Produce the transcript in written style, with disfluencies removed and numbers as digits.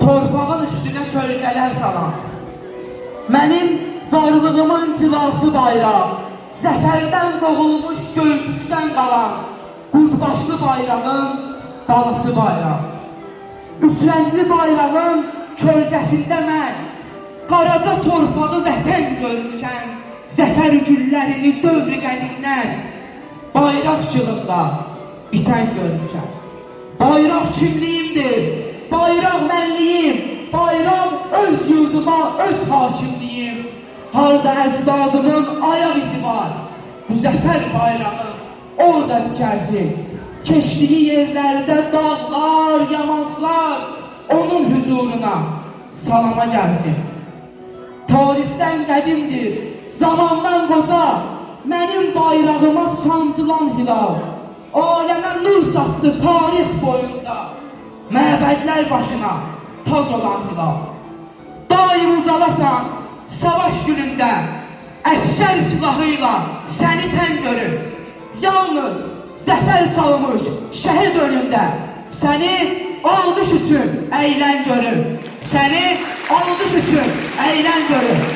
torpağın üstünə kölgələr salan, mənim varlığımın cilası bayraq, zəfərdən doğulmuş göyükdən qalan, qurdbaşlı bayrağın balası bayraq. Üç rəngli bayrağın kölgəsində mən, qaraca torpağı vətən görmüşəm, zəfər güllərini dövr-i qədimdən, bayraq şığında bitən görmüşəm. Bayraq kimliyimdir, bayraq mənliyim, bayraq öz yurduma, öz hakimliyim. Harda əcdadımın ayaq izi var, bu zəfər bayrağı orada dikərsin. Keçdiyi yerlərdə dağlar, yamaçlar onun huzuruna salama gəlsin. Tarixdən qədimdir, zamandan qoca, mənim bayrağıma sancılan hilal, aləmə nur saçdı tarix boyunda, məbədlər başına tac olan hilal. Daim ucalasan, savaş günündə, əskər silahıyla səni tən görür. Yalnız zəfər çalmış şəhid önündə, səni alqış üçün əylən görür. Səni alqış üçün əylən görür.